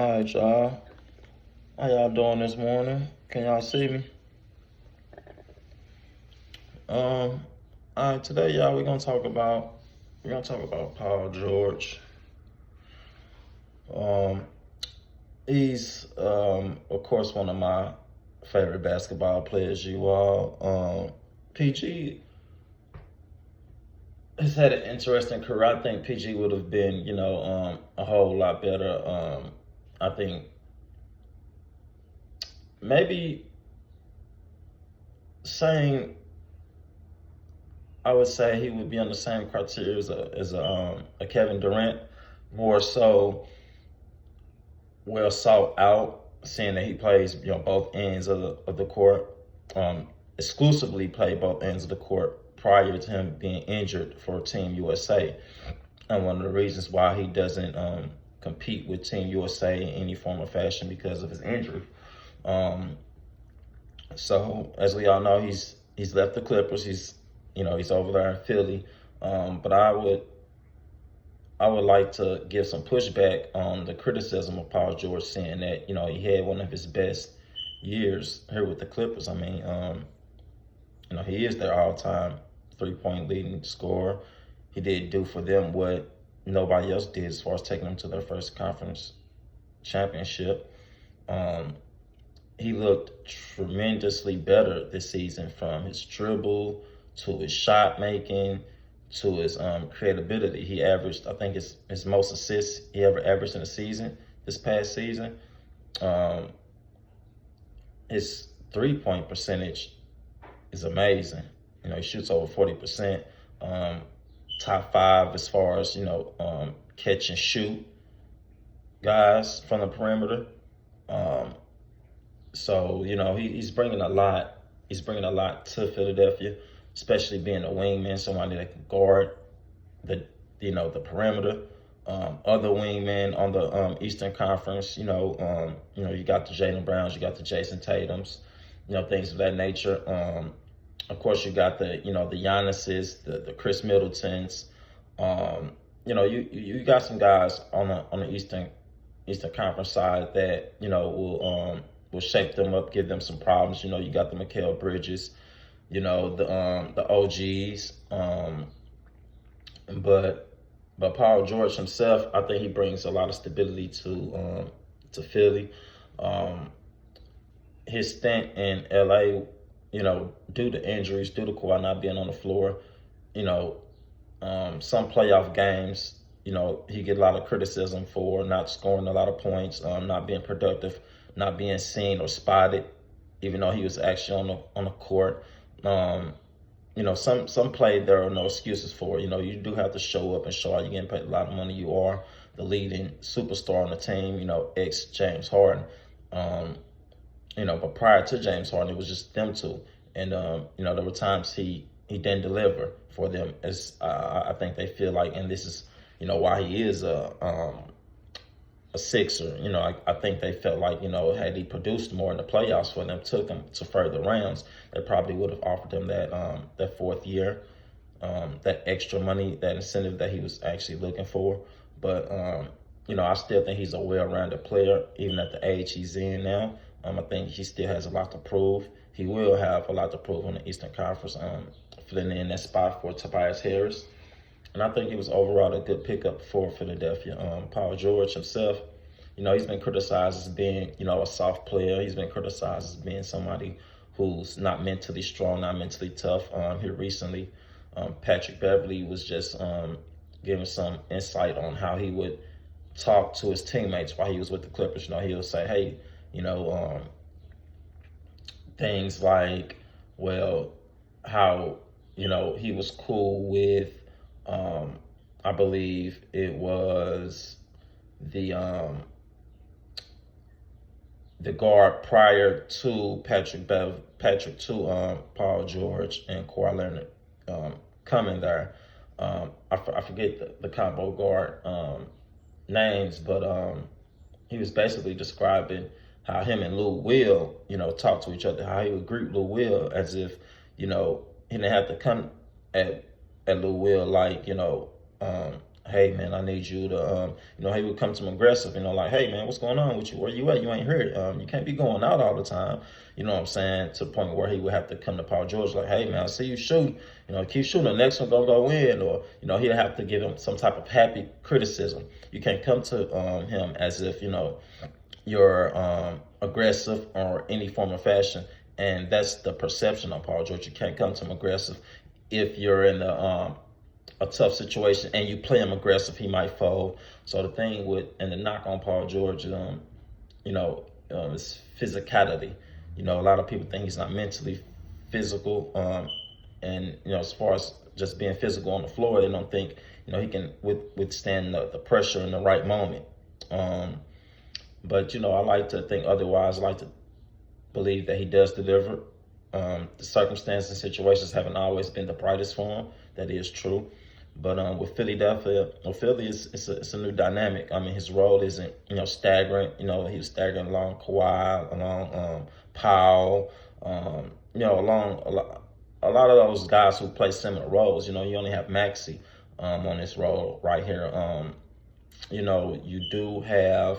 All right, y'all. How y'all doing this morning? Can y'all see me? All right, today, y'all, we're gonna talk about Paul George. Um, he's of course one of my favorite basketball players. You all, PG has had an interesting career. I think PG would have been, a whole lot better. I think maybe saying I would say he would be on the same criteria as a Kevin Durant, more so well sought out, seeing that he plays both ends of the court, exclusively played both ends of the court prior to him being injured for Team USA, and one of the reasons why he doesn't compete with Team USA in any form or fashion because of his injury. Um, so as we all know, he's left the Clippers. He's over there in Philly. But I would like to give some pushback on the criticism of Paul George, saying that he had one of his best years here with the Clippers. I mean, he is their all-time three-point leading scorer. He did do for them what nobody else did as far as taking them to their first conference championship. He looked tremendously better this season, from his dribble to his shot making to his creatability. He averaged, I think, his most assists he ever averaged in a season this past season. Um, his 3-point percentage is amazing. He shoots over 40%. Top five as far as catch and shoot guys from the perimeter. Um, so he's bringing a lot. He's bringing a lot to Philadelphia, especially being a wingman, somebody that can guard the perimeter. Other wingmen on the Eastern Conference, you got the Jaylen Browns, you got the Jason Tatums, things of that nature. Of course, you got the Giannis's, the Chris Middletons. You got some guys on the Eastern Conference side that will shape them up, give them some problems. You got the Mikal Bridges, the OGs. But Paul George himself, I think he brings a lot of stability to Philly. His stint in LA, due to injuries, due to Kawhi not being on the floor, some playoff games, he get a lot of criticism for not scoring a lot of points, not being productive, not being seen or spotted, even though he was actually on the court. Some play there are no excuses for. You do have to show up and show out. You're getting paid a lot of money. You are the leading superstar on the team. Ex James Harden. But prior to James Harden, it was just them two. And there were times he didn't deliver for them, as I think they feel like, and this is why he is a Sixer. I think they felt like, had he produced more in the playoffs for them, took them to further rounds, they probably would have offered him that fourth year, that extra money, that incentive that he was actually looking for. But, I still think he's a well-rounded player, even at the age he's in now. I think he still has a lot to prove. He will have a lot to prove in the Eastern Conference, filling in that spot for Tobias Harris. And I think he was overall a good pickup for Philadelphia. Paul George himself, he's been criticized as being, a soft player. He's been criticized as being somebody who's not mentally strong, not mentally tough. Here recently, Patrick Beverley was just giving some insight on how he would talk to his teammates while he was with the Clippers. He would say, hey, things like, well, how, he was cool with, I believe it was the guard prior to Paul George and Kawhi Leonard coming there. I forget the combo guard names, but he was basically describing how him and Lou Will, talk to each other, how he would greet Lou Will as if, he didn't have to come at Lou Will like, hey man, I need you to, he would come to him aggressive, like, hey man, what's going on with you? Where you at? You ain't here. You can't be going out all the time. You know what I'm saying? To the point where he would have to come to Paul George like, hey man, I see you shoot. Keep shooting. The next one gonna go in, or he'd have to give him some type of happy criticism. You can't come to him as if you're aggressive or any form of fashion, and that's the perception of Paul George. You can't come to him aggressive. If you're in a tough situation and you play him aggressive, he might fold. So the thing and the knock on Paul George, is physicality. A lot of people think he's not mentally physical, and as far as just being physical on the floor, they don't think he can withstand the pressure in the right moment. But I like to think otherwise. I like to believe that he does deliver. The circumstances and situations haven't always been the brightest for him. That is true. But with Philadelphia, Philly it's a new dynamic. I mean, his role isn't staggering. He was staggering along Kawhi, along Powell, along a lot of those guys who play similar roles. You only have Maxey on this role right here. You do have,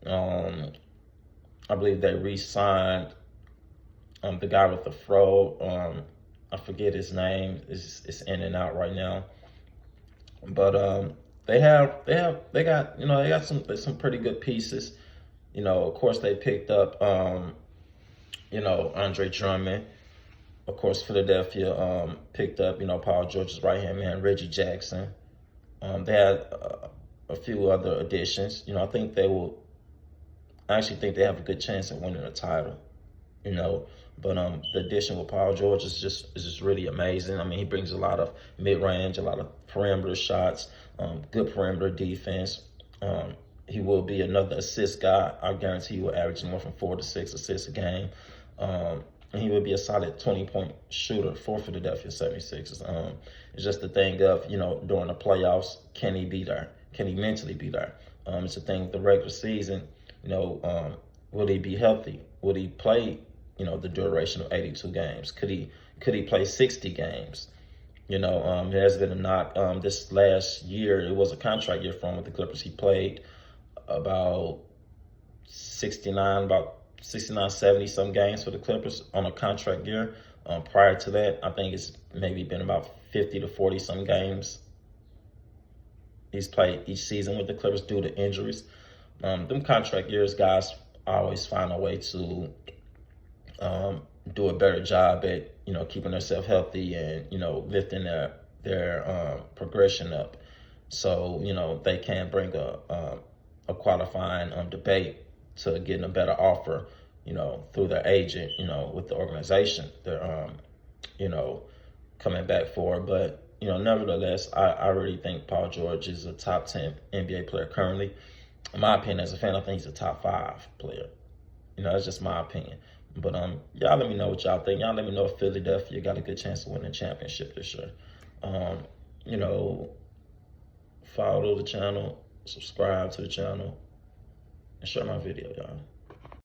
I believe they re-signed the guy with the fro. I forget his name. It's in and out right now. But they got some pretty good pieces. Of course they picked up Andre Drummond. Of course Philadelphia picked up Paul George's right hand man Reggie Jackson. They had a few other additions. I actually think they have a good chance at winning a title. But the addition with Paul George is just really amazing. I mean, he brings a lot of mid-range, a lot of perimeter shots, good perimeter defense. He will be another assist guy. I guarantee he will average anywhere from 4 to 6 assists a game. And he would be a solid 20-point shooter for Philadelphia 76ers. It's just the thing of, during the playoffs, can he be there? Can he mentally be there? It's the thing with the regular season, will he be healthy? Would he play the duration of 82 games? Could he play 60 games? There's been a knock. This last year, it was a contract year for him with the Clippers. He played about 69, 70 some games for the Clippers on a contract year. Prior to that, I think it's maybe been about 50 to 40 some games he's played each season with the Clippers due to injuries. Them contract years, guys always find a way to do a better job at keeping themselves healthy and lifting their progression up, so they can bring a qualifying debate to getting a better offer through their agent with the organization they're coming back for. But nevertheless, I really think Paul George is a top 10 NBA player currently. In my opinion, as a fan, I think he's a top 5 player. That's just my opinion. But y'all let me know what y'all think. Y'all let me know if Philadelphia got a good chance to win the championship this year. Follow the channel, subscribe to the channel, and share my video, y'all.